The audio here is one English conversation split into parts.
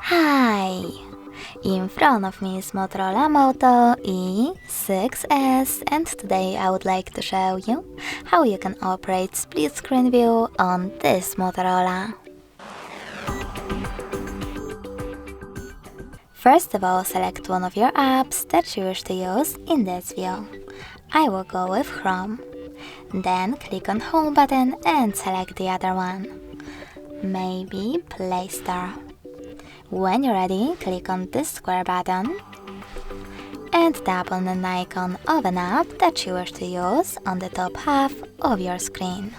Hi! In front of me is Motorola Moto E6S, and today I would like to show you how you can operate split screen view on this Motorola. First of all, select one of your apps that you wish to use in this view. I will go with Chrome. Then click on Home button and select the other one. Maybe Play Store. When you're ready, click on this square button and tap on an icon of an app that you wish to use on the top half of your screen.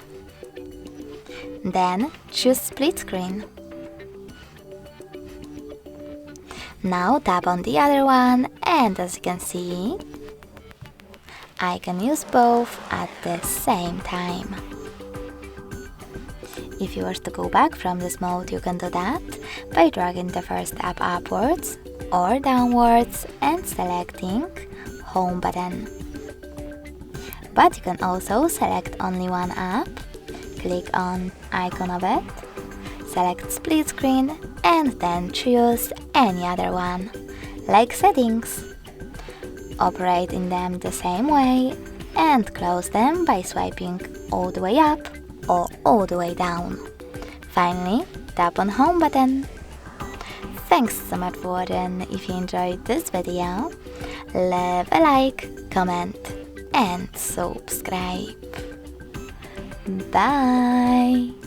Then choose Split Screen. Now tap on the other one, and as you can see, I can use both at the same time. If you wish to go back from this mode, you can do that by dragging the first app upwards or downwards and selecting Home button. But you can also select only one app, click on icon of it, select Split Screen, and then choose any other one, like Settings. Operate in them the same way and close them by swiping all the way up or all the way down. Finally, tap on Home button. Thanks so much for watching. If you enjoyed this video, leave a like, comment and subscribe. Bye!